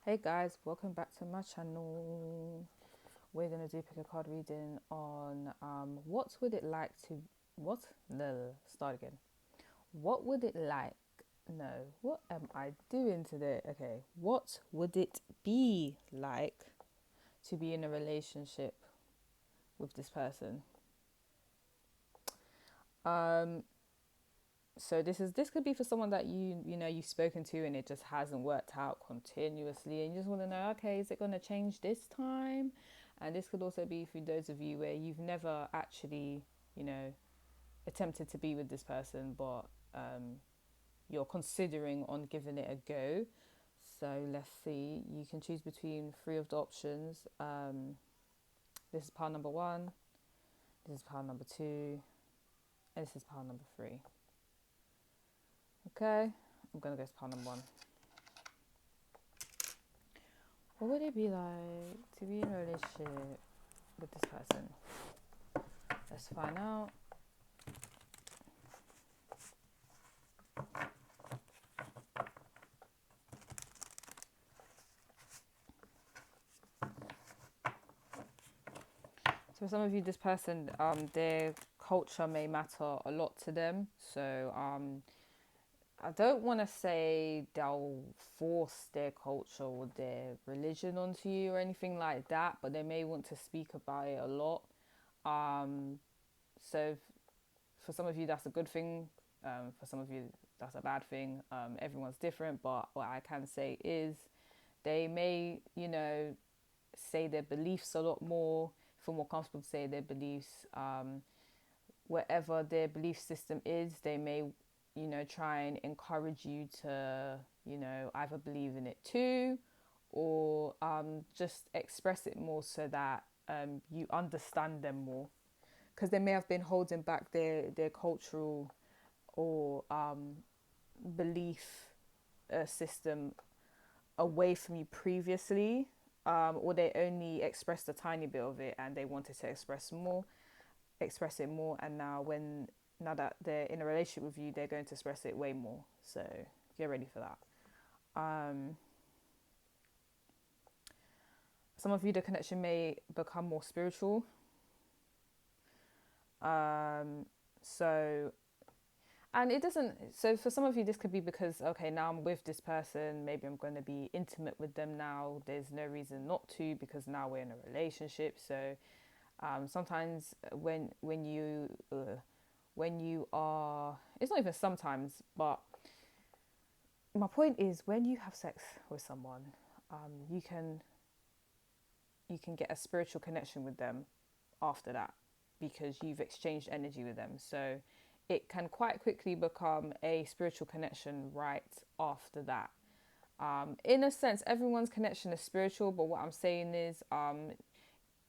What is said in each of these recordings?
Hey guys, welcome back to my channel. We're gonna do pick a card reading on what would it like to what no start again. What would it like no, what am I doing today? Okay, what would it be like to be in a relationship with this person? Um so this could be for someone that you know you've spoken to and it just hasn't worked out continuously and you just want to know, okay, is it going to change this time? And this could also be for those of you where you've never actually, you know, attempted to be with this person, but you're considering on giving it a go. So let's see, you can choose between three of the options. This is pile number one, this is pile number two, and this is pile number three. Okay, I'm gonna go to pile number one. What would it be like to be in a relationship with this person? Let's find out. So for some of you, this person, their culture may matter a lot to them. So I don't want to say they'll force their culture or their religion onto you or anything like that, but they may want to speak about it a lot. Um, so for some of you, that's a good thing. For some of you, that's a bad thing. Everyone's different, but what I can say is they may, say their beliefs a lot more, feel more comfortable to say their beliefs. Whatever their belief system is, they may, try and encourage you to, either believe in it too or just express it more so that you understand them more. Because they may have been holding back their cultural or belief system away from you previously, or they only expressed a tiny bit of it and they wanted to express it more, and now that they're in a relationship with you, they're going to express it way more. So get ready for that. Um, some of you, the connection may become more spiritual. Um, so And it doesn't, so for some of you, this could be because, okay, now I'm with this person, maybe I'm going to be intimate with them now. There's no reason not to because now we're in a relationship. So sometimes when you are, it's not even sometimes, but my point is when you have sex with someone, you can get a spiritual connection with them after that because you've exchanged energy with them. So it can quite quickly become a spiritual connection right after that. In a sense, everyone's connection is spiritual, but what I'm saying is,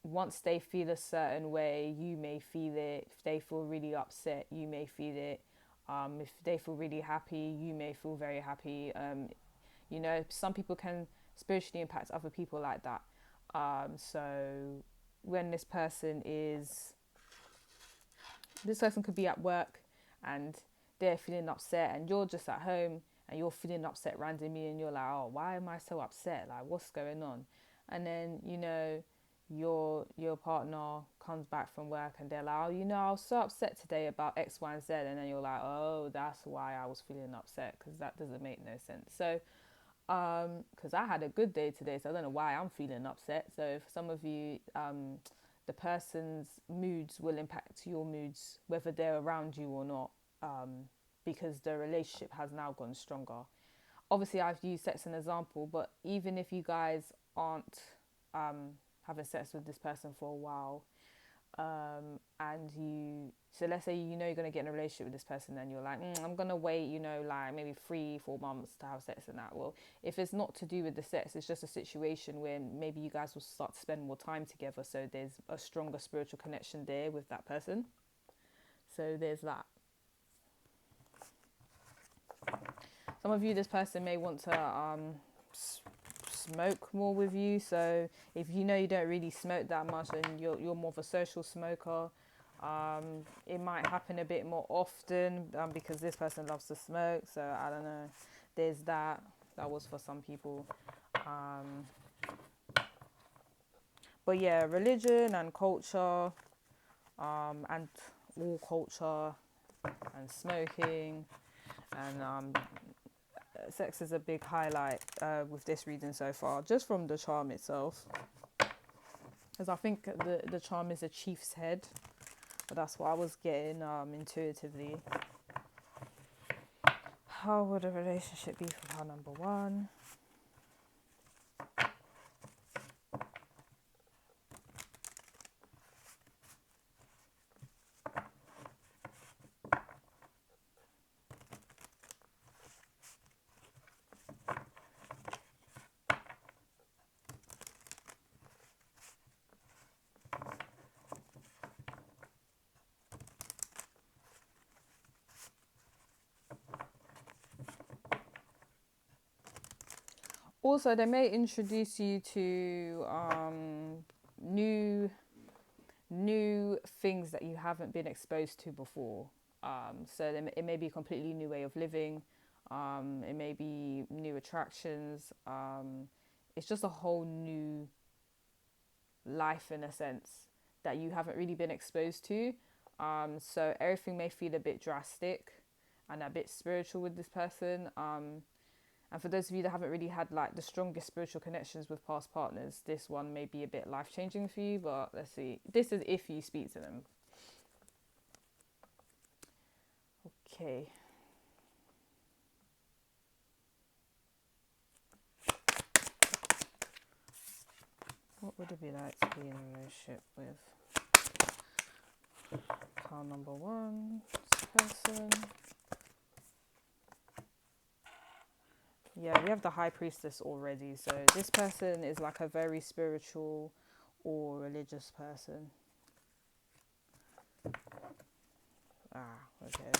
once they feel a certain way, you may feel it. If they feel really upset, you may feel it. If they feel really happy, you may feel very happy. Some people can spiritually impact other people like that. So when this person could be at work and they're feeling upset and you're just at home and you're feeling upset randomly and you're like, oh, why am I so upset? Like, what's going on? And then, your partner comes back from work and they're like, oh, I was so upset today about X, Y, and Z. And then you're like, oh, that's why I was feeling upset, because that doesn't make no sense. So because I had a good day today, so I don't know why I'm feeling upset. So for some of you, the person's moods will impact your moods, whether they're around you or not, because the relationship has now gone stronger. Obviously, I've used sex as an example, but even if you guys aren't having sex with this person for a while, and so let's say you're going to get in a relationship with this person and you're like, I'm going to wait, like maybe 3-4 months to have sex and that. Well, if it's not to do with the sex, it's just a situation where maybe you guys will start to spend more time together, so there's a stronger spiritual connection there with that person. So there's that. Some of you, this person may want to smoke more with you. So if you don't really smoke that much and you're more of a social smoker, it might happen a bit more often, because this person loves to smoke. So I don't know. There's that. That was for some people. Um, but yeah, religion and culture, and all culture and smoking and sex is a big highlight with this reading so far, just from the charm itself. Because I think the charm is a chief's head, but that's what I was getting intuitively. How would a relationship be for pile number one? Also, they may introduce you to new things that you haven't been exposed to before. So it may be a completely new way of living. It may be new attractions. It's just a whole new life in a sense that you haven't really been exposed to. So everything may feel a bit drastic and a bit spiritual with this person. And for those of you that haven't really had like the strongest spiritual connections with past partners, this one may be a bit life changing for you. But let's see. This is if you speak to them. Okay. What would it be like to be in a relationship with pile number one, this person? Yeah, we have the High Priestess already. So this person is like a very spiritual or religious person. Okay.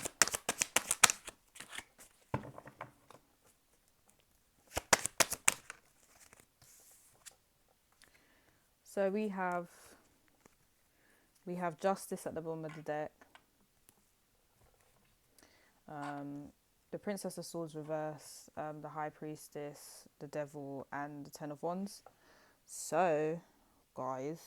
So we have Justice at the bottom of the deck. The Princess of Swords reverse, the High Priestess, the Devil, and the Ten of Wands. So, guys,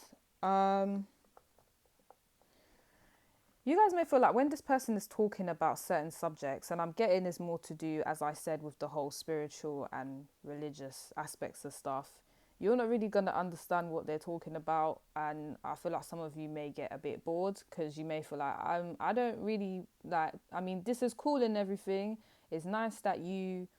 you guys may feel like when this person is talking about certain subjects, and I'm getting is more to do, as I said, with the whole spiritual and religious aspects of stuff, you're not really going to understand what they're talking about. And I feel like some of you may get a bit bored because you may feel like, I don't really like, I mean, this is cool and everything. It's nice that you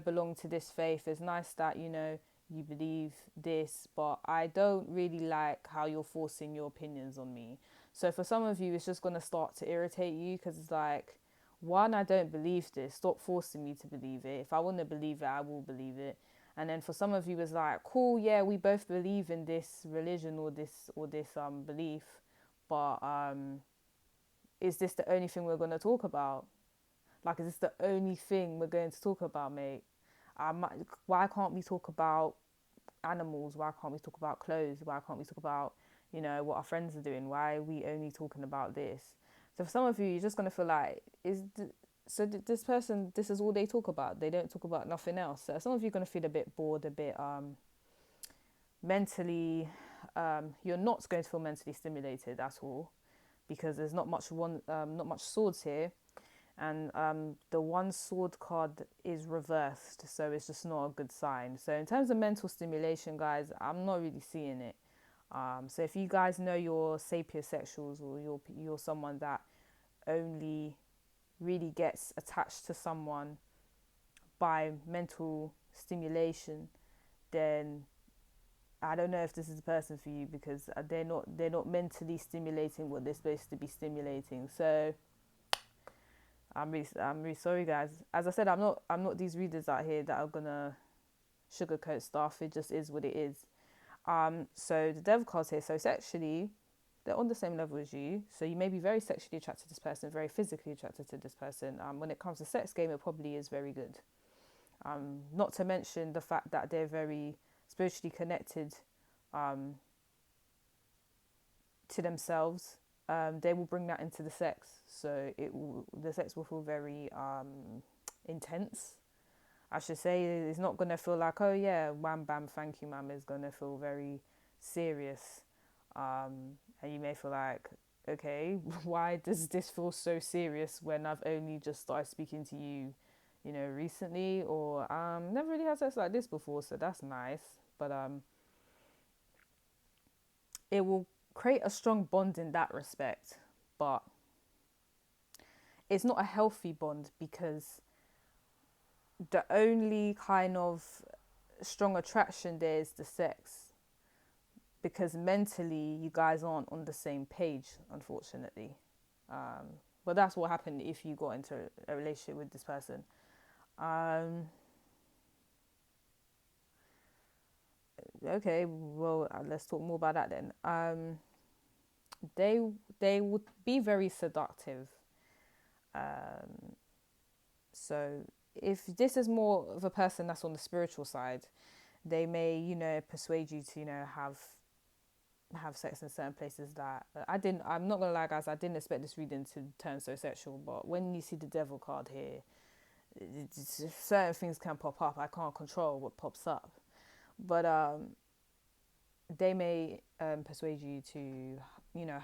belong to this faith. It's nice that, you believe this, but I don't really like how you're forcing your opinions on me. So for some of you, it's just going to start to irritate you because it's like, one, I don't believe this. Stop forcing me to believe it. If I want to believe it, I will believe it. And then for some of you, it's like, cool, yeah, we both believe in this religion or this belief, but is this the only thing we're going to talk about? Like, is this the only thing we're going to talk about, mate? Why can't we talk about animals? Why can't we talk about clothes? Why can't we talk about, what our friends are doing? Why are we only talking about this? So for some of you, you're just going to feel like, this person, this is all they talk about. They don't talk about nothing else. So some of you are going to feel a bit bored, a bit mentally, you're not going to feel mentally stimulated at all because there's not much swords here. And the one sword card is reversed, so it's just not a good sign. So in terms of mental stimulation, guys, I'm not really seeing it. So if you guys know you're sapiosexuals or you're someone that only really gets attached to someone by mental stimulation, then I don't know if this is the person for you because they're not mentally stimulating what they're supposed to be stimulating. So I'm really sorry, guys. As I said, I'm not these readers out here that are gonna sugarcoat stuff. It just is what it is. So the Devil card's here. So sexually, they're on the same level as you. So you may be very sexually attracted to this person, very physically attracted to this person. When it comes to sex game, it probably is very good. Not to mention the fact that they're very spiritually connected to themselves. They will bring that into the sex, so the sex will feel very intense. I should say it's not going to feel like, oh yeah, wham bam, thank you, ma'am. It's going to feel very serious. And you may feel like, okay, why does this feel so serious when I've only just started speaking to you, recently, or never really had sex like this before, so that's nice. But it will create a strong bond in that respect, but it's not a healthy bond because the only kind of strong attraction there is the sex, because mentally you guys aren't on the same page, unfortunately. But that's what happened if you got into a relationship with this person. um okay, well, let's talk more about that then. They they would be very seductive. um so if this is more of a person that's on the spiritual side, they may, persuade you to, have sex in certain places that I'm not gonna lie, guys, I didn't expect this reading to turn so sexual, but when you see the devil card here, certain things can pop up. I can't control what pops up, but they may persuade you to,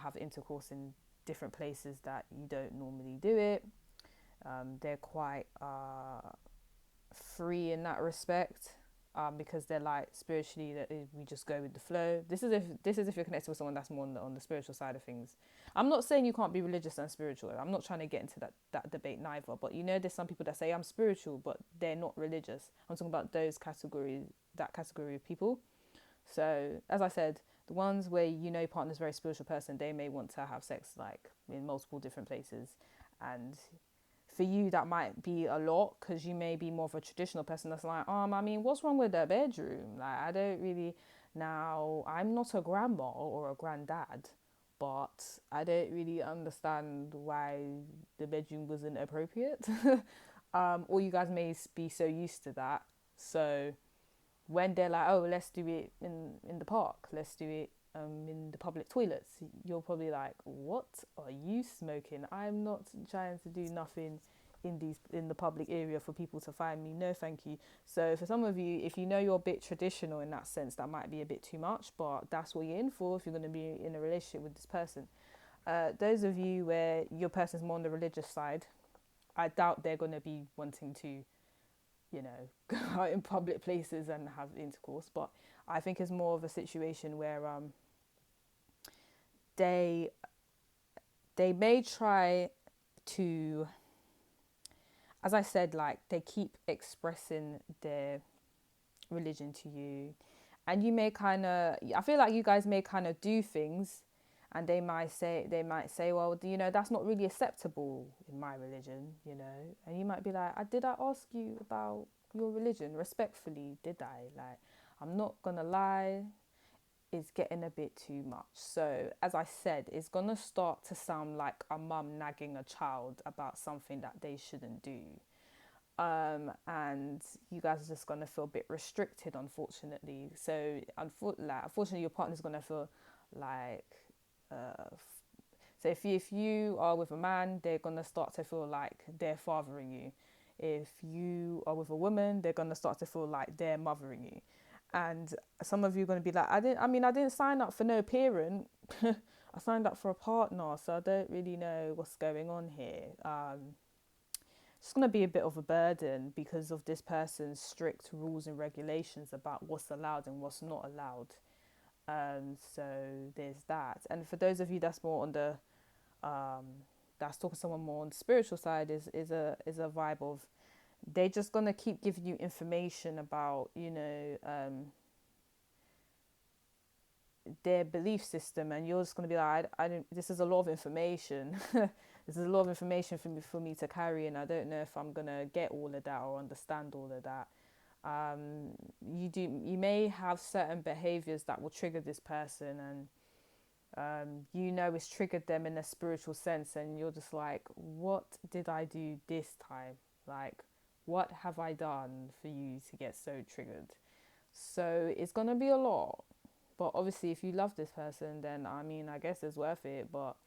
have intercourse in different places that you don't normally do it. They're quite free in that respect, because they're like spiritually that we just go with the flow. This is if you're connected with someone that's more on the spiritual side of things. I'm not saying you can't be religious and spiritual. I'm not trying to get into that debate neither. But there's some people that say I'm spiritual, but they're not religious. I'm talking about that category of people. So as I said, the ones where your partner's a very spiritual person, they may want to have sex like in multiple different places, and for you that might be a lot because you may be more of a traditional person that's like, I mean, what's wrong with the bedroom? Like, I don't really. Now, I'm not a grandma or a granddad, but I don't really understand why the bedroom wasn't appropriate. Or you guys may be so used to that. So when they're like, oh, let's do it in the park, let's do it in the public toilets, you're probably like, what are you smoking? I'm not trying to do nothing in the public area for people to find me. No, thank you. So for some of you, if you're a bit traditional in that sense, that might be a bit too much, but that's what you're in for if you're going to be in a relationship with this person. Those of you where your person's more on the religious side, I doubt they're going to be wanting to, go out in public places and have intercourse. But I think it's more of a situation where they may try to, as I said, like they keep expressing their religion to you, and you may kind of, I feel like you guys may kind of do things, and they might say, well, that's not really acceptable in my religion, and you might be like, did I ask you about your religion respectfully? Did I? Like, I'm not gonna lie, it's getting a bit too much. So as I said, it's gonna start to sound like a mum nagging a child about something that they shouldn't do. And you guys are just gonna feel a bit restricted, unfortunately. So unfortunately, your partner's gonna feel like, uh, so if you are with a man, they're gonna start to feel like they're fathering you. If you are with a woman, they're gonna start to feel like they're mothering you. And some of you are gonna be like, I didn't sign up for no parent. I signed up for a partner, so I don't really know what's going on here. It's going to be a bit of a burden because of this person's strict rules and regulations about what's allowed and what's not allowed. So there's that. And for those of you that's more on the that's talking to someone more on the spiritual side, is a vibe of they're just gonna keep giving you information about their belief system, and you're just gonna be like, I don't. This is a lot of information. This is a lot of information for me to carry, and I don't know if I'm gonna get all of that or understand all of that. You may have certain behaviors that will trigger this person, and it's triggered them in a spiritual sense, and you're just like, what did I do this time? Like, what have I done for you to get so triggered? So it's gonna be a lot. But obviously, if you love this person, then I guess it's worth it. But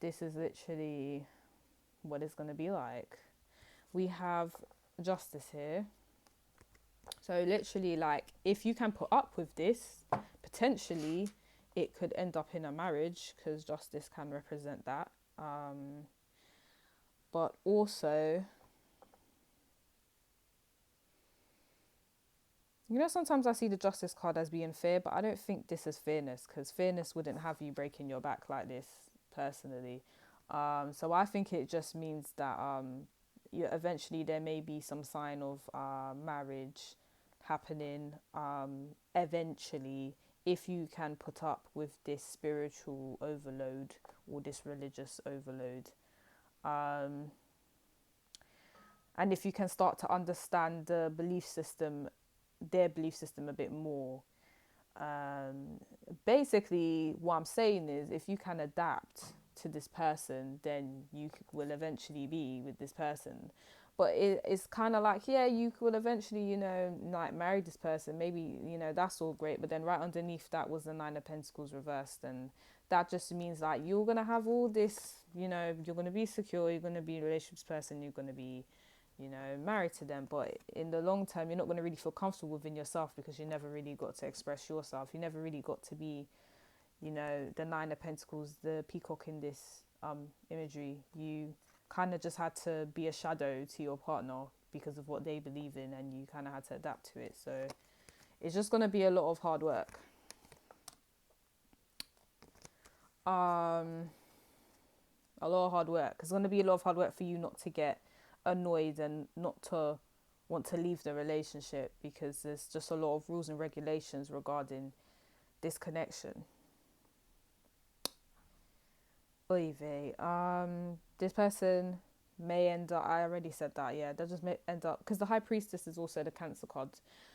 this is literally what it's gonna be like. We have justice here. So literally, like, if you can put up with this, potentially it could end up in a marriage, because justice can represent that. But also, you know, sometimes I see the justice card as being fair, but I don't think this is fairness, because fairness wouldn't have you breaking your back like this, personally. So I think it just means that you eventually there may be some sign of marriage happening eventually, if you can put up with this spiritual overload or this religious overload. Um, and if you can start to understand their belief system a bit more. Um, Basically, what I'm saying is, if you can adapt to this person, then you will eventually be with this person. But it's kind of like, yeah, you will eventually, like marry this person. Maybe, that's all great. But then right underneath that was the Nine of Pentacles reversed. And that just means like you're going to have all this, you're going to be secure, you're going to be a relationships person, you're going to be married to them, but in the long term, you're not going to really feel comfortable within yourself, because you never really got to express yourself. You never really got to be, the Nine of Pentacles, the peacock in this imagery. You kind of just had to be a shadow to your partner because of what they believe in, and you kind of had to adapt to it. So it's just going to be a lot of hard work. A lot of hard work. It's going to be a lot of hard work for you not to get annoyed and not to want to leave the relationship, because there's just a lot of rules and regulations regarding this connection. Oy vey. This person may end up, I already said that, yeah, they'll just may end up, because the High Priestess is also the Cancer card.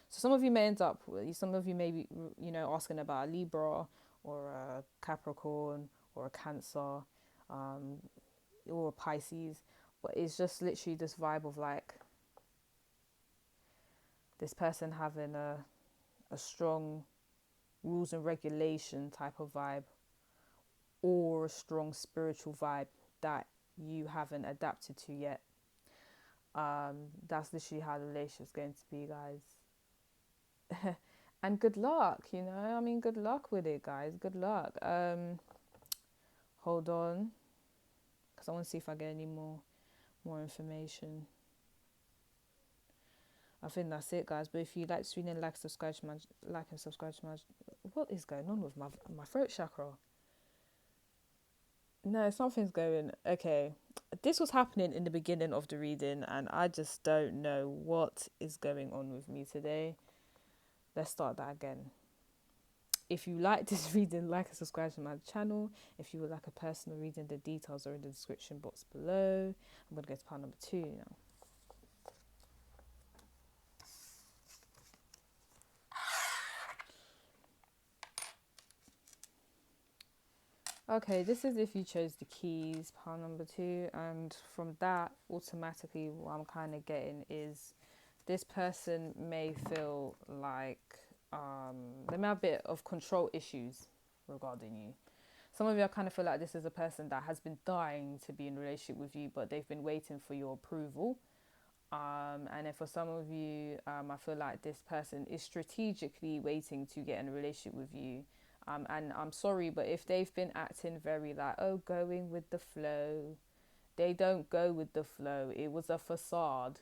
So some of you may end up, some of you may be, asking about a Libra or a Capricorn or a Cancer, or a Pisces. But it's just literally this vibe of like this person having a strong rules and regulation type of vibe, or a strong spiritual vibe that you haven't adapted to yet. That's literally how the relationship's going to be, guys. And good luck, I mean, good luck with it, guys. Good luck. Hold on, because I want to see if I get any more information. I think that's it, guys. But if you like this reading, like and subscribe to my. What is going on with my throat chakra? No, something's going. Okay, this was happening in the beginning of the reading, and I just don't know what is going on with me today. Let's start that again. If you like this reading, like and subscribe to my channel. If you would like a personal reading, the details are in the description box below. I'm gonna go to part number 2 now. Okay, this is if you chose the keys, pile number 2, and from that, automatically what I'm kind of getting is this person may feel like they may have a bit of control issues regarding you. Some of you, I kind of feel like this is a person that has been dying to be in a relationship with you, but they've been waiting for your approval. And then for some of you, I feel like this person is strategically waiting to get in a relationship with you. And I'm sorry, but if they've been acting very like, oh, going with the flow, they don't go with the flow. It was a facade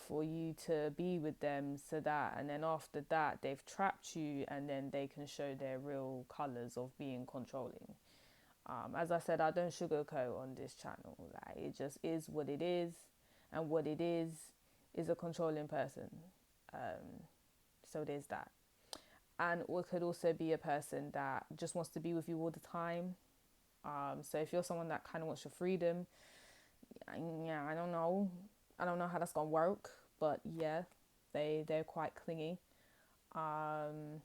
for you to be with them, so that, and then after that, they've trapped you, and then they can show their real colours of being controlling. As I said, I don't sugarcoat on this channel. Like, it just is what it is, and what it is a controlling person. So there's that. And it could also be a person that just wants to be with you all the time. So if you're someone that kind of wants your freedom, yeah, I don't know how that's gonna work, but yeah, they're quite clingy, and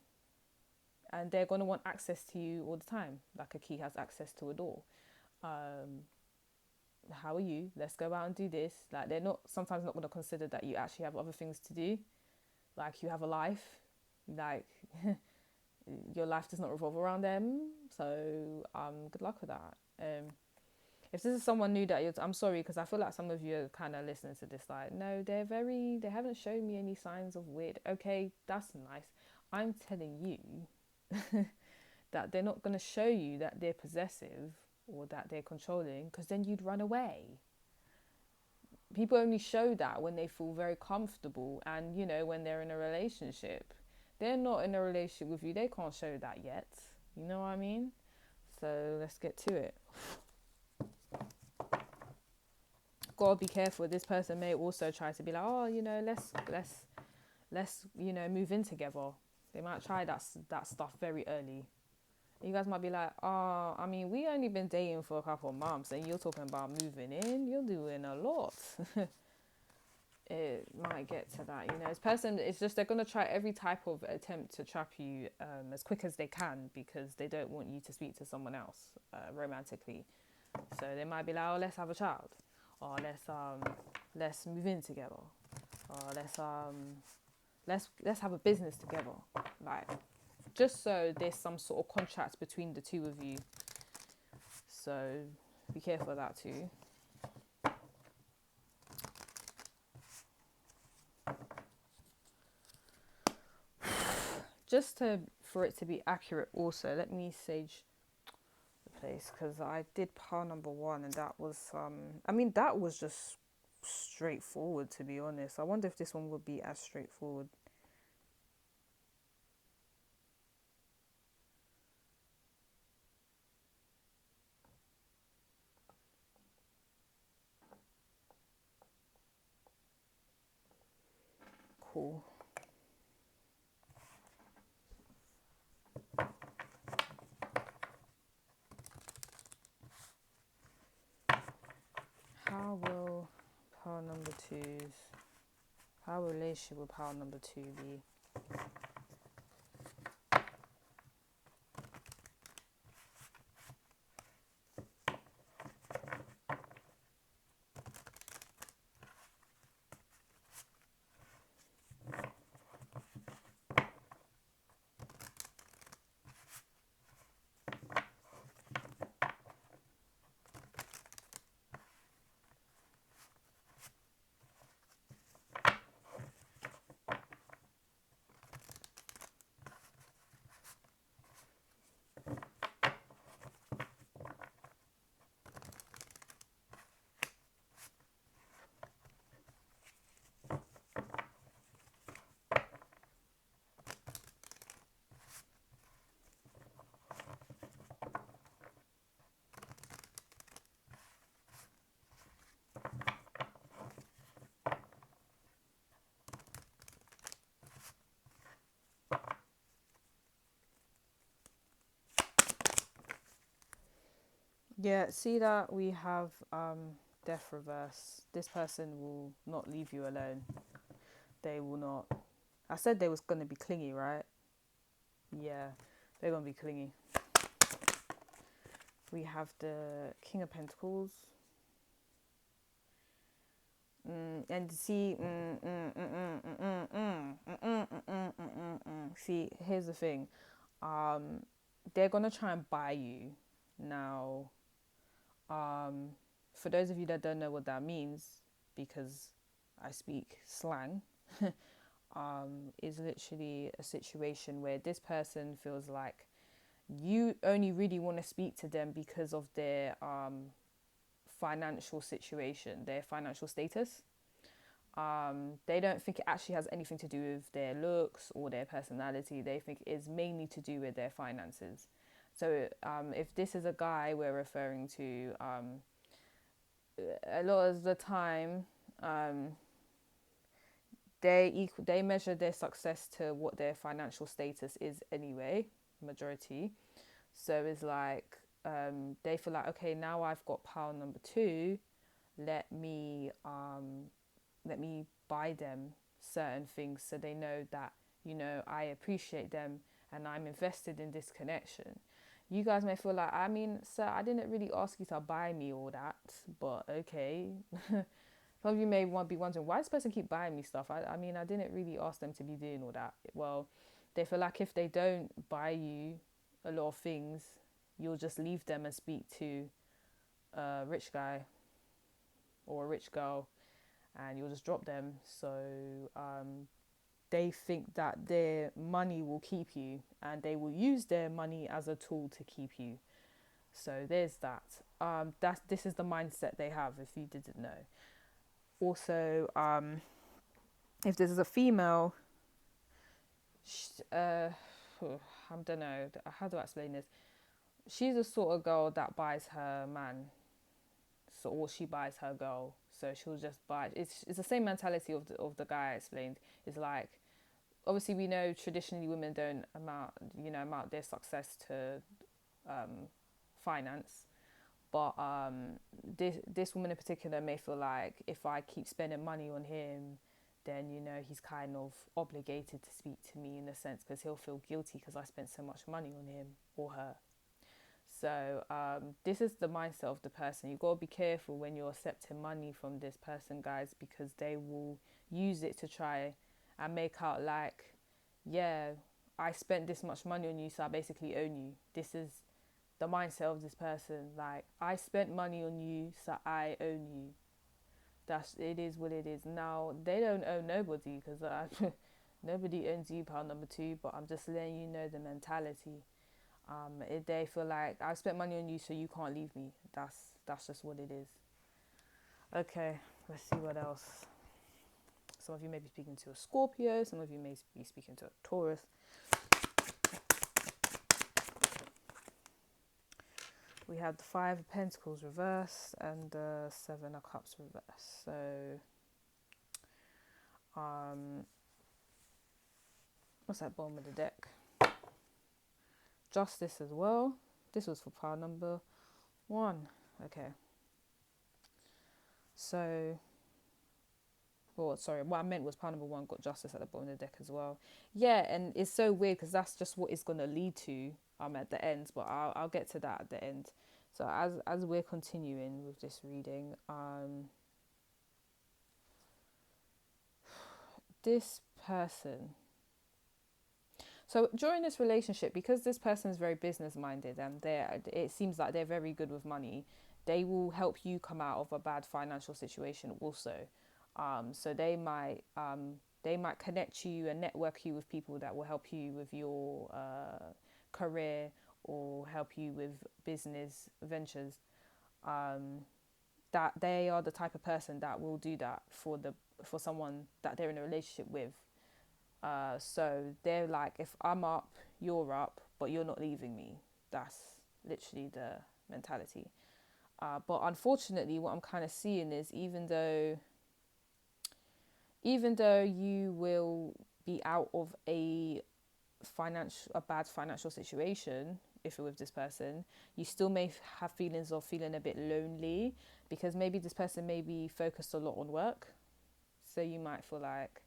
they're gonna want access to you all the time, like a key has access to a door. How are you? Let's go out and do this. Like, they're not sometimes not gonna consider that you actually have other things to do, like you have a life, like your life does not revolve around them. So good luck with that. If this is someone new that I'm sorry, because I feel like some of you are kind of listening to this like, no, they haven't shown me any signs of weird. Okay, that's nice. I'm telling you that they're not going to show you that they're possessive or that they're controlling, because then you'd run away. People only show that when they feel very comfortable, and when they're in a relationship. They're not in a relationship with you, they can't show that yet. You know what I mean? So let's get to it. Gotta be careful. This person may also try to be like, oh, let's move in together. They might try that stuff very early. You guys might be like, oh, I mean, we only been dating for a couple of months and you're talking about moving in. You're doing a lot. It might get to that. This person, it's just they're going to try every type of attempt to trap you as quick as they can, because they don't want you to speak to someone else romantically. So they might be like, oh, let's have a child, or let's move in together, or let's have a business together, like, just so there's some sort of contract between the two of you. So be careful of that too. Just for it to be accurate also, let me sage the place, because I did pile number 1 and that was that was just straightforward, to be honest. I wonder if this one would be as straightforward. Cool. How will pile number 2's, how will relationship with pile number 2 be? Yeah, see that we have death reverse. This person will not leave you alone. They will not. I said they was going to be clingy, right? Yeah, they're going to be clingy. We have the King of Pentacles. And see, see, here's the thing. They're going to try and buy you. Now, for those of you that don't know what that means, because I speak slang, is literally a situation where this person feels like you only really want to speak to them because of their financial situation, their financial status. They don't think it actually has anything to do with their looks or their personality. They think it's mainly to do with their finances. So if this is a guy we're referring to, a lot of the time they measure their success to what their financial status is anyway, majority. So it's like they feel like, okay, now I've got pile number 2, let me buy them certain things so they know that I appreciate them and I'm invested in this connection. You guys may feel like, I mean, sir, I didn't really ask you to buy me all that, but okay. Some of you may be wondering, why does this person keep buying me stuff? I mean, I didn't really ask them to be doing all that. Well, they feel like if they don't buy you a lot of things, you'll just leave them and speak to a rich guy or a rich girl, and you'll just drop them. So they think that their money will keep you, and they will use their money as a tool to keep you. So there's that. This is the mindset they have. If you didn't know. Also, if this is a female, I don't know how do I explain this. She's the sort of girl that buys her man, so or she buys her girl. So she'll just buy. It's the same mentality of the guy I explained. It's like, obviously we know traditionally women don't amount their success to finance, but this woman in particular may feel like if I keep spending money on him, then he's kind of obligated to speak to me in a sense, because he'll feel guilty because I spent so much money on him or her. So this is the mindset of the person. You've got to be careful when you're accepting money from this person, guys, because they will use it to try and make out like, yeah, I spent this much money on you, so I basically own you. This is the mindset of this person. Like, I spent money on you, so I own you. It is what it is. Now, they don't own nobody, because nobody owns you, pal number two, but I'm just letting you know the mentality. If they feel like I spent money on you, so you can't leave me. That's just what it is. Okay, let's see what else. Some of you may be speaking to a Scorpio. Some of you may be speaking to a Taurus. We have the Five of Pentacles reversed and the Seven of Cups reversed. So, what's that bottom of the deck? Justice as well. This was for pile number 1. Okay. So, what I meant was pile number 1 got justice at the bottom of the deck as well. Yeah, and it's so weird because that's just what it's going to lead to at the end, but I'll get to that at the end. So as we're continuing with this reading, this person. So during this relationship, because this person is very business minded and it seems like they're very good with money, they will help you come out of a bad financial situation also. So they might connect you and network you with people that will help you with your career or help you with business ventures. That they are the type of person that will do that for someone that they're in a relationship with. So they're like, if I'm up, you're up, but you're not leaving me. That's literally the mentality. But unfortunately, what I'm kind of seeing is even though you will be out of a bad financial situation, if you're with this person, you still may have feelings of feeling a bit lonely, because maybe this person may be focused a lot on work. So you might feel like,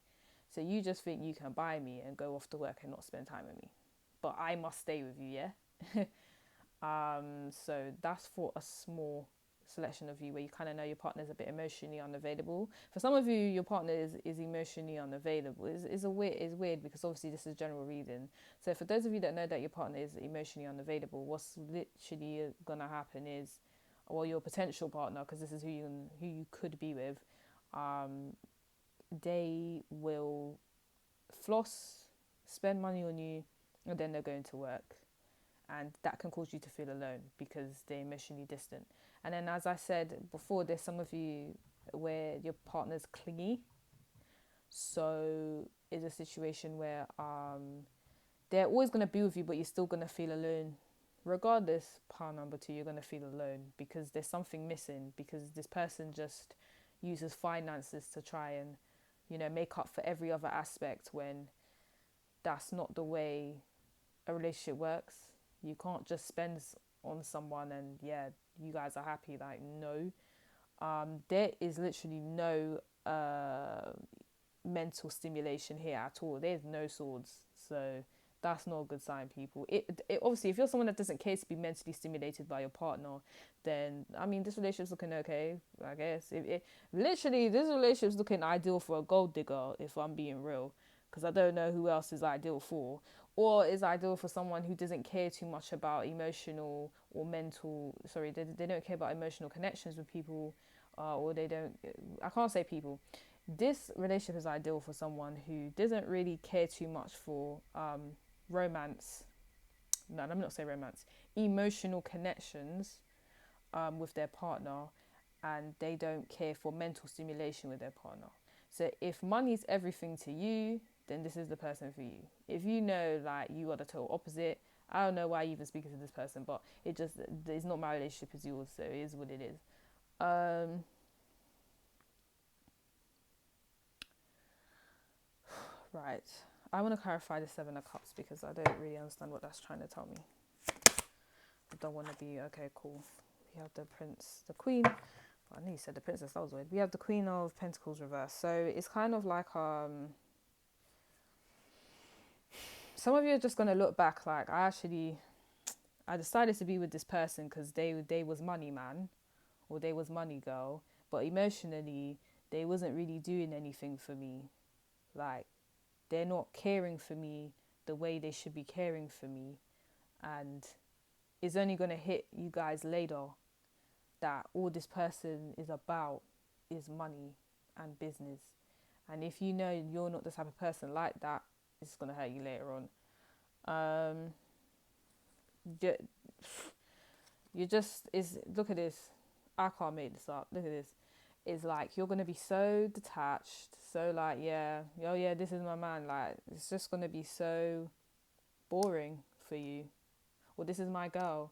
so you just think you can buy me and go off to work and not spend time with me, but I must stay with you, yeah? So that's for a small selection of you where you kind of know your partner is a bit emotionally unavailable. For some of you, your partner is emotionally unavailable. It's weird because obviously this is general reading. So for those of you that know that your partner is emotionally unavailable, what's literally gonna happen is, well, your potential partner, because this is who you could be with, they will floss, spend money on you, and then they're going to work. And that can cause you to feel alone because they're emotionally distant. And then, as I said before, there's some of you where your partner's clingy. So it's a situation where they're always going to be with you, but you're still going to feel alone. Regardless, pile number 2, you're going to feel alone because there's something missing, because this person just uses finances to try and, make up for every other aspect, when that's not the way a relationship works. You can't just spend on someone and you guys are happy. Like, no. There is literally no mental stimulation here at all. There's no swords. So that's not a good sign, people. It obviously, if you're someone that doesn't care to be mentally stimulated by your partner, then this relationship's looking okay, I guess. Literally, this relationship's looking ideal for a gold digger, if I'm being real, because I don't know who else is ideal for. or is ideal for someone who doesn't care too much about emotional or mental, sorry, they don't care about emotional connections with people, or they don't, I can't say people. This relationship is ideal for someone who doesn't really care too much for romance. No, I'm not saying romance, emotional connections with their partner, and they don't care for mental stimulation with their partner. So if money's everything to you, then this is the person for you. If you know like you are the total opposite, I don't know why you even speaking to this person, but it's not my relationship, it's yours, so it is what it is. Um, right. I want to clarify the Seven of Cups because I don't really understand what that's trying to tell me. I don't want to be okay. Cool. We have the Prince, the Queen. I know you said the Princess. That was weird. We have the Queen of Pentacles reversed. So it's kind of like some of you are just gonna look back like I decided to be with this person because they was money man or they was money girl, but emotionally they wasn't really doing anything for me. Like they're not caring for me the way they should be caring for me, and it's only gonna hit you guys later that all this person is about is money and business. And if you know you're not the type of person like that, it's gonna hurt you later on. Um, you just is look at this. I can't make this up. Look at this. It's like you're gonna be so detached, so like yeah, oh yeah, this is my man. Like it's just gonna be so boring for you, or this is my girl,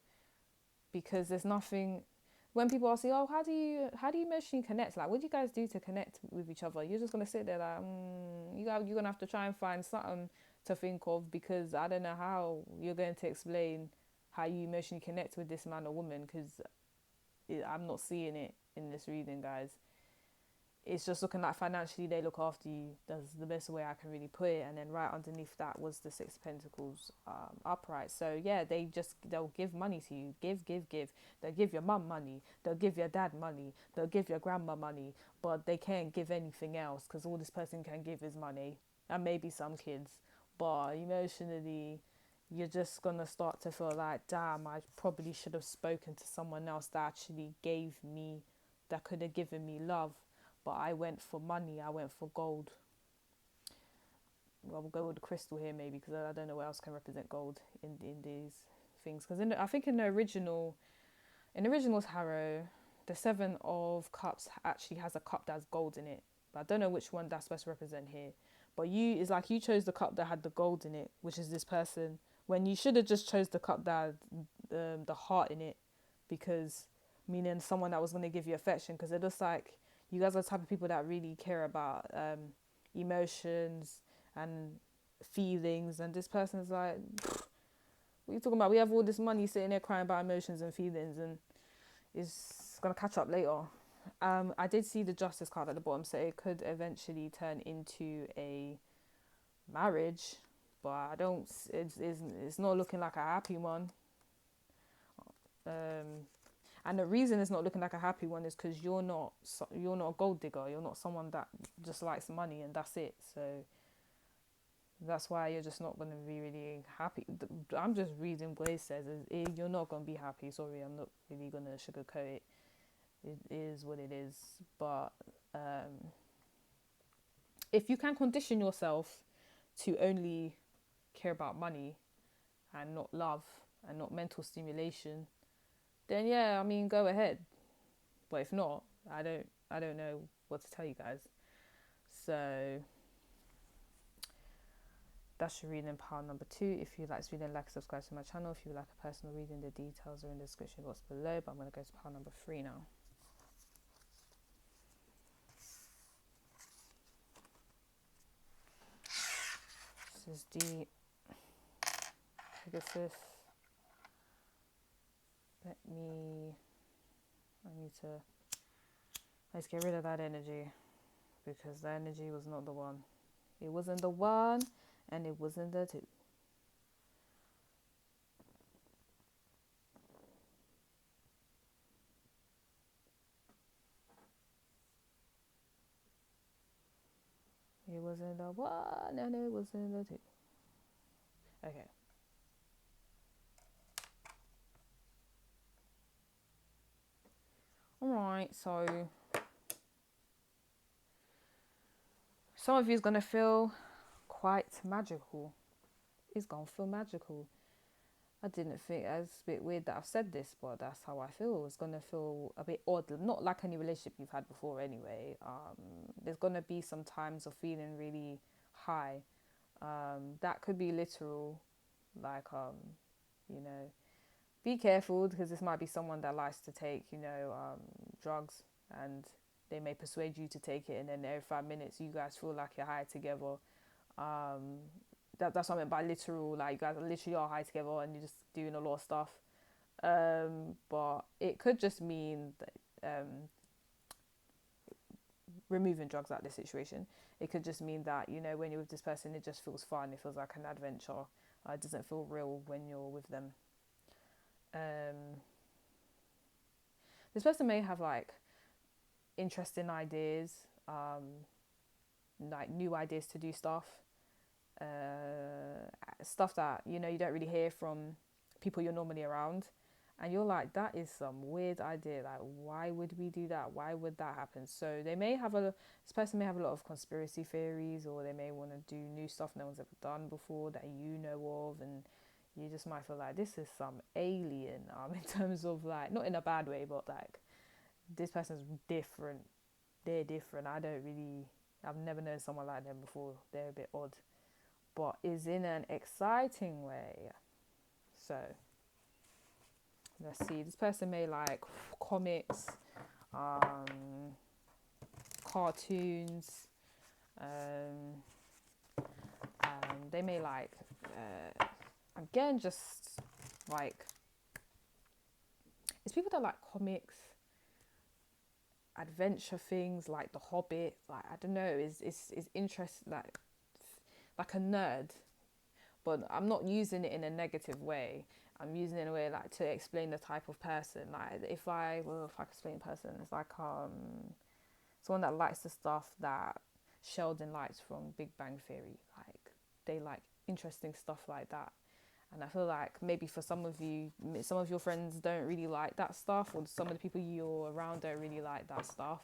because there's nothing. When people ask you, oh, how do you emotionally connect? Like, what do you guys do to connect with each other? You're just gonna sit there like, you're gonna have to try and find something to think of, because I don't know how you're going to explain how you emotionally connect with this man or woman, because I'm not seeing it in this reading, guys. It's just looking like financially they look after you. That's the best way I can really put it. And then right underneath that was the Six of Pentacles upright. So yeah, they'll give money to you. Give. They'll give your mum money. They'll give your dad money. They'll give your grandma money. But they can't give anything else, because all this person can give is money. And maybe some kids. But emotionally, you're just going to start to feel like, damn, I probably should have spoken to someone else that actually gave me, that could have given me love. But I went for money, I went for gold. Well, we'll go with the crystal here maybe, because I don't know what else can represent gold in these things. Because I think in the original tarot, the Seven of Cups actually has a cup that's gold in it. But I don't know which one that's supposed to represent here. But it's like you chose the cup that had the gold in it, which is this person, when you should have just chose the cup that had the heart in it, because meaning someone that was going to give you affection. Because it looks like you guys are the type of people that really care about emotions and feelings, and this person's like, what are you talking about? We have all this money sitting there crying about emotions and feelings, and it's gonna catch up later. I did see the Justice card at the bottom, so it could eventually turn into a marriage, but I don't. It's not looking like a happy one. And the reason it's not looking like a happy one is because you're not a gold digger. You're not someone that just likes money and that's it. So that's why you're just not going to be really happy. I'm just reading what it says. You're not going to be happy. Sorry, I'm not really going to sugarcoat it. It is what it is. But if you can condition yourself to only care about money and not love and not mental stimulation, then yeah, I mean, go ahead. But if not, I don't know what to tell you guys. So that's your reading pile number 2. If you like this reading, like, subscribe to my channel. If you like a personal reading, the details are in the description box below. But I'm going to go to pile number 3 now. This is deep. Pegasus. Let's get rid of that energy, because the energy was not the one. It wasn't the one, and it wasn't the two. It wasn't the one, and it wasn't the two. Okay. All right. So some of you is gonna feel quite magical. It's gonna feel magical. I didn't think it's a bit weird that I've said this, but that's how I feel. It's gonna feel a bit odd, not like any relationship you've had before. Anyway, there's gonna be some times of feeling really high. That could be literal, like you know, be careful because this might be someone that likes to take, drugs, and they may persuade you to take it, and then every 5 minutes you guys feel like you're high together. Um, that's what I meant by literal. Like you guys are literally all high together, and you're just doing a lot of stuff. But it could just mean that removing drugs out of the situation. It could just mean that when you're with this person, it just feels fun. It feels like an adventure. It doesn't feel real when you're with them. Um, this person may have like interesting ideas, like new ideas to do stuff, stuff that you don't really hear from people you're normally around, and you're like, that is some weird idea. Like, why would we do that? Why would that happen? So this person may have a lot of conspiracy theories, or they may want to do new stuff no one's ever done before that you know of, and you just might feel like this is some alien, in terms of like, not in a bad way, but like this person's different. They're different. I've never known someone like them before. They're a bit odd, but is in an exciting way. So let's see. This person may like comics, um, cartoons. Um, they may like, again, just like, it's people that like comics, adventure things, like The Hobbit. Like, I don't know, is interest, like a nerd. But I'm not using it in a negative way. I'm using it in a way like to explain the type of person. Like if I could explain person, it's like someone that likes the stuff that Sheldon likes from Big Bang Theory. Like they like interesting stuff like that. And I feel like maybe for some of you, some of your friends don't really like that stuff, or some of the people you're around don't really like that stuff.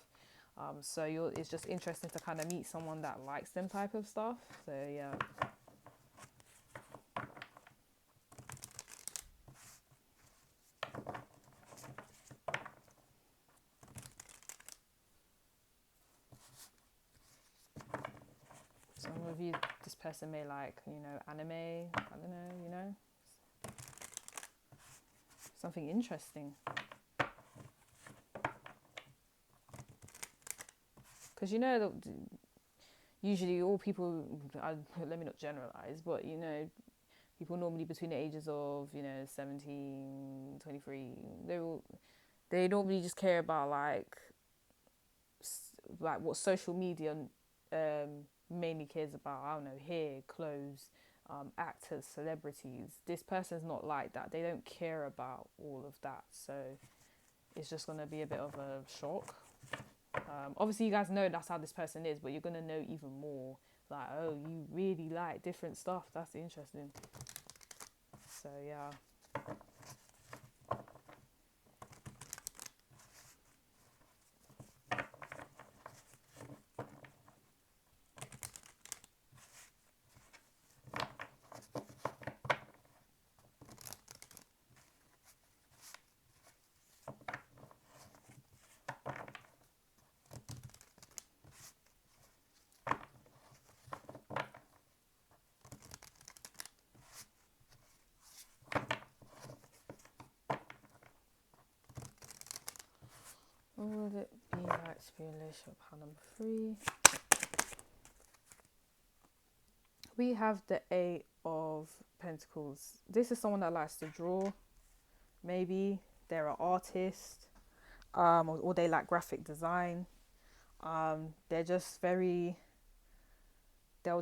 So it's just interesting to kind of meet someone that likes them type of stuff. So yeah. Some of you, this person may like, anime. I don't know, something interesting. Because usually all people, let me not generalize, but people normally between the ages of 17, 23, they normally just care about like what social media mainly cares about. I don't know, hair, clothes, actors, celebrities. This person's not like that. They don't care about all of that. So it's just going to be a bit of a shock. Obviously, you guys know that's how this person is, but you're going to know even more. Like, oh, you really like different stuff. That's interesting. So, yeah. What would it be like to be in a relationship? How number 3. We have the 8 of Pentacles. This is someone that likes to draw. Maybe they're an artist, or they like graphic design. They're just they'll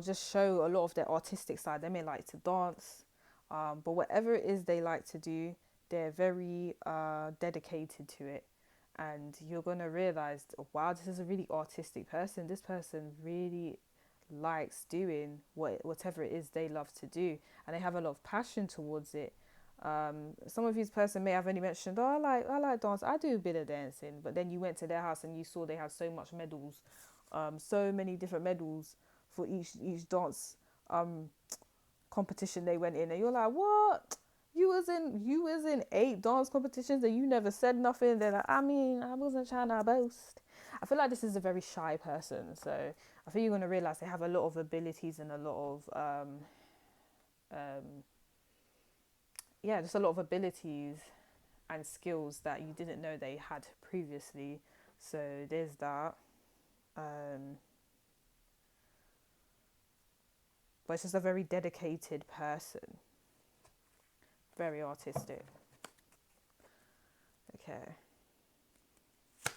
just show a lot of their artistic side. They may like to dance, but whatever it is they like to do, they're very dedicated to it. And you're going to realize, oh, wow, this is a really artistic person. This person really likes doing whatever it is they love to do, and they have a lot of passion towards it. Some of you person may have only mentioned, oh, I like dance, I do a bit of dancing, but then you went to their house and you saw they have so much medals, so many different medals for each dance competition they went in, and you're like, what? You was in 8 dance competitions and you never said nothing. They're like, I mean, I wasn't trying to boast. I feel like this is a very shy person, so I think you're gonna realize they have a lot of abilities and a lot of um, yeah, just a lot of abilities and skills that you didn't know they had previously. So there's that. But it's just a very dedicated person, very artistic. Okay.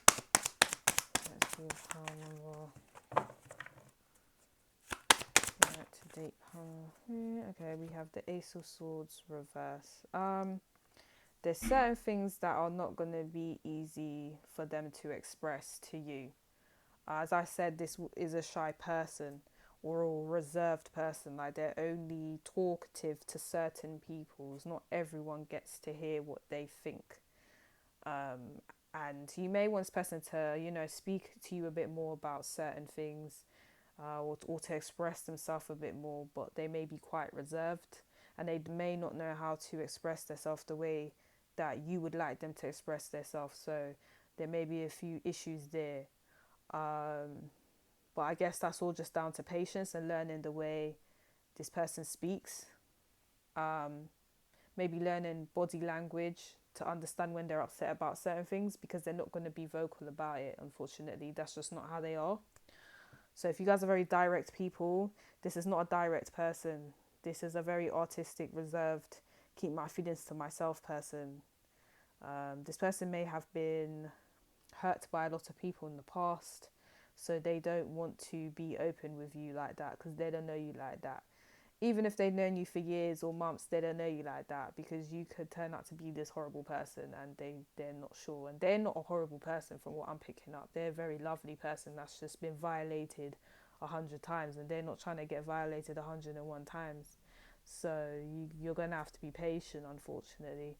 Let's see how number. To date power. Okay, we have the Ace of Swords reverse. There's certain things that are not going to be easy for them to express to you. As I said, this is a shy person or a reserved person. Like, they're only talkative to certain peoples. Not everyone gets to hear what they think. And you may want this person to, speak to you a bit more about certain things, or to express themselves a bit more, but they may be quite reserved, and they may not know how to express themselves the way that you would like them to express themselves. So there may be a few issues there. But I guess that's all just down to patience and learning the way this person speaks. Maybe learning body language to understand when they're upset about certain things, because they're not going to be vocal about it, unfortunately. That's just not how they are. So if you guys are very direct people, this is not a direct person. This is a very artistic, reserved, keep my feelings to myself person. This person may have been hurt by a lot of people in the past, so they don't want to be open with you like that, because they don't know you like that. Even if they've known you for years or months, they don't know you like that, because you could turn out to be this horrible person, and they're not sure. And they're not a horrible person from what I'm picking up. They're a very lovely person that's just been violated 100 times, and they're not trying to get violated 101 times. So you're going to have to be patient, unfortunately.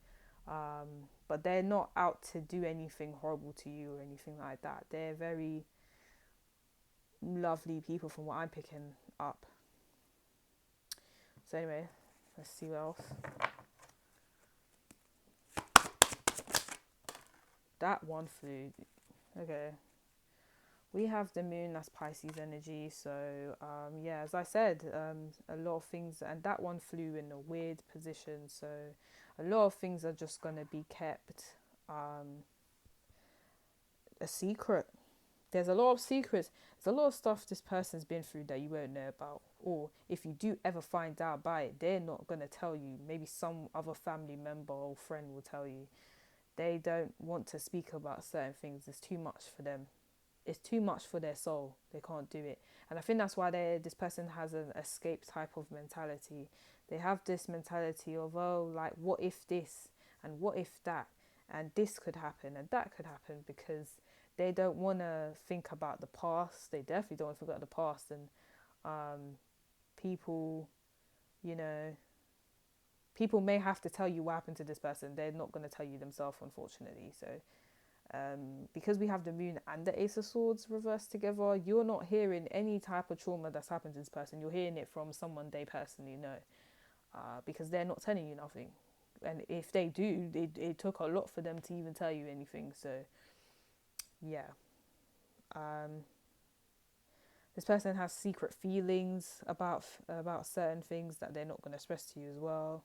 But they're not out to do anything horrible to you or anything like that. They're very lovely people from what I'm picking up. So anyway, let's see what else. That one flew. Okay. We have the moon, that's Pisces energy. So, yeah, as I said, a lot of things, and that one flew in a weird position. So a lot of things are just going to be kept a secret. There's a lot of secrets. There's a lot of stuff this person's been through that you won't know about. Or if you do ever find out about it, they're not going to tell you. Maybe some other family member or friend will tell you. They don't want to speak about certain things. It's too much for them. It's too much for their soul. They can't do it. And I think that's why this person has an escape type of mentality. They have this mentality of, oh, like, what if this and what if that, and this could happen and that could happen, because they don't want to think about the past. They definitely don't want to think about the past. And people, people may have to tell you what happened to this person. They're not going to tell you themselves, unfortunately. So because we have the moon and the Ace of Swords reversed together, you're not hearing any type of trauma that's happened to this person. You're hearing it from someone they personally know, because they're not telling you nothing. And if they do, it took a lot for them to even tell you anything. So yeah. This person has secret feelings about certain things that they're not going to express to you as well.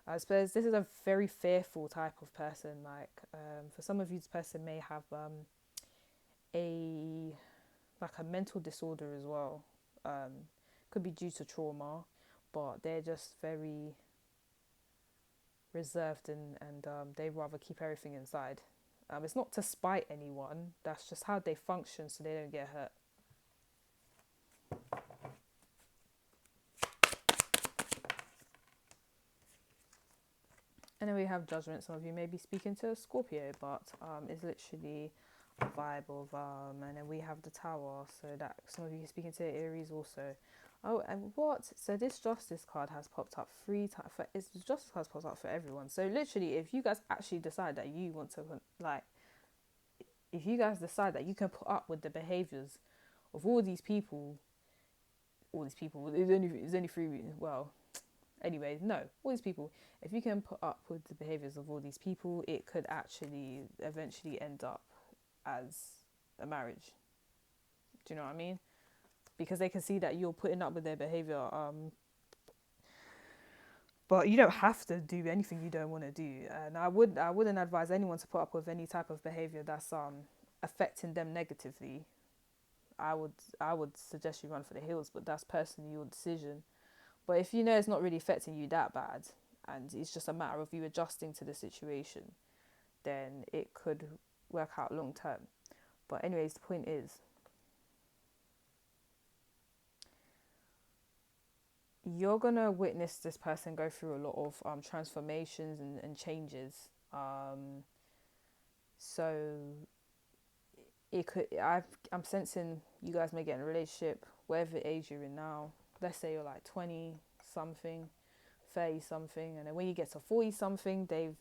I suppose this is a very fearful type of person. Like, for some of you, this person may have a mental disorder as well. Could be due to trauma, but they're just very reserved, and they rather keep everything inside. It's not to spite anyone. That's just how they function, so they don't get hurt. And then we have Judgment. Some of you may be speaking to a Scorpio, but it's literally vibe of and then we have the Tower, so that some of you are speaking to Aries also. Oh, and what? So this Justice card has popped up 3 times. It's the Justice card popped up for everyone. So literally, if you guys actually decide that you want to like, if you guys decide that you can put up with the behaviors of all these people, there's only 3. Well, anyways, no, all these people. If you can put up with the behaviors of all these people, it could actually eventually end up as a marriage. Do you know what I mean? Because they can see that you're putting up with their behavior. But you don't have to do anything you don't want to do. And I wouldn't advise anyone to put up with any type of behavior that's affecting them negatively. I would suggest you run for the hills, but that's personally your decision. But if you know it's not really affecting you that bad, and it's just a matter of you adjusting to the situation, then it could work out long term. But anyways, the point is, you're gonna witness this person go through a lot of transformations and changes. So it could. I'm sensing you guys may get in a relationship, whatever age you're in now. Let's say you're like 20 something, 30 something, and then when you get to 40 something, they've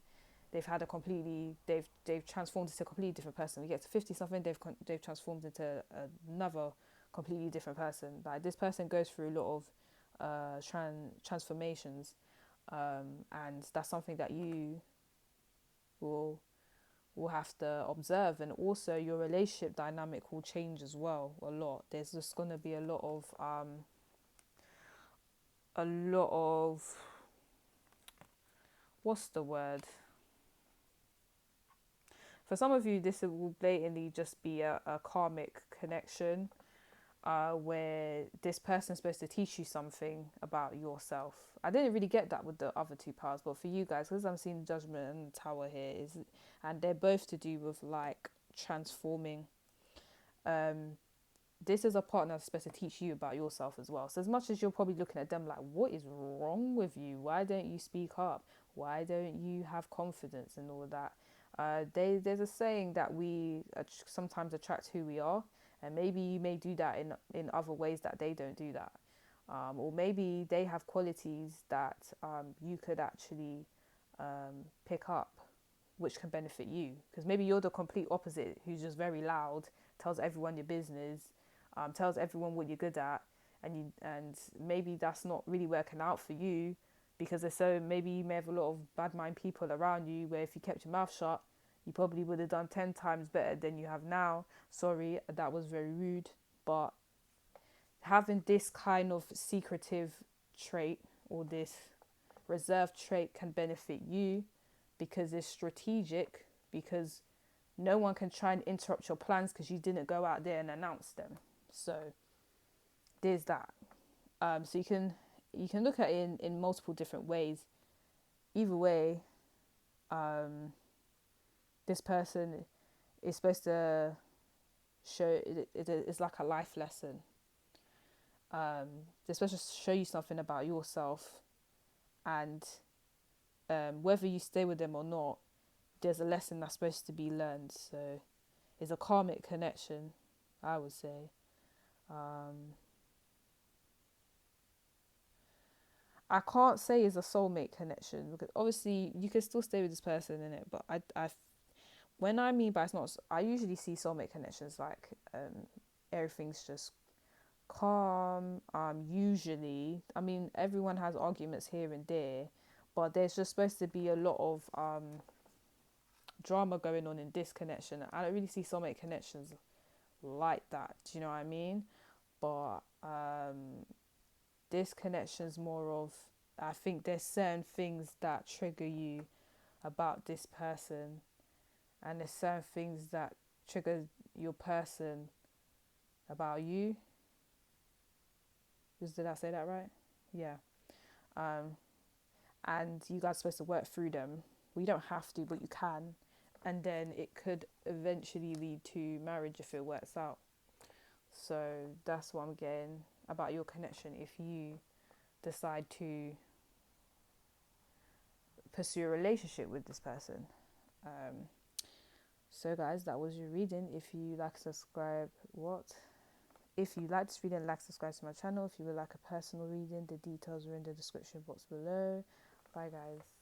had a completely they've transformed into a completely different person. We get to 50 something, they've transformed into another completely different person. Like this person goes through a lot of transformations, and that's something that you will have to observe. And also your relationship dynamic will change as well a lot. There's just going to be a lot of what's the word, for some of you this will blatantly just be a karmic connection, where this person's supposed to teach you something about yourself. I didn't really get that with the other 2 powers, but for you guys, because I'm seeing Judgment and Tower here, and they're both to do with like transforming. This is a partner that's supposed to teach you about yourself as well. So as much as you're probably looking at them like, what is wrong with you? Why don't you speak up? Why don't you have confidence and all of that? There's a saying that we sometimes attract who we are, and maybe you may do that in other ways that they don't do that. Or maybe they have qualities that you could actually pick up, which can benefit you. Because maybe you're the complete opposite, who's just very loud, tells everyone your business, tells everyone what you're good at, and maybe that's not really working out for you, because maybe you may have a lot of bad mind people around you, where if you kept your mouth shut, you probably would have done 10 times better than you have now. Sorry, that was very rude. But having this kind of secretive trait, or this reserved trait, can benefit you because it's strategic, because no one can try and interrupt your plans because you didn't go out there and announce them. So there's that. So you can look at it in multiple different ways. Either way, this person is supposed to show it's like a life lesson. They're supposed to show you something about yourself, and whether you stay with them or not, there's a lesson that's supposed to be learned. So it's a karmic connection, I would say. I can't say it's a soulmate connection, because obviously you can still stay with this person in it, but when I mean by it's not, I usually see soulmate connections like everything's just calm. Usually, I mean, everyone has arguments here and there, but there's just supposed to be a lot of drama going on in this connection. I don't really see soulmate connections like that. Do you know what I mean? But this connection's more of, I think there's certain things that trigger you about this person, and there's certain things that trigger your person about you. Did I say that right? Yeah. And you guys are supposed to work through them. Well, you don't have to, but you can. And then it could eventually lead to marriage if it works out. So that's what I'm getting about your connection if you decide to pursue a relationship with this person. So guys, that was your reading. If you like, subscribe, if you like this reading, like, subscribe to my channel. If you would like a personal reading, the details are in the description box below. Bye guys.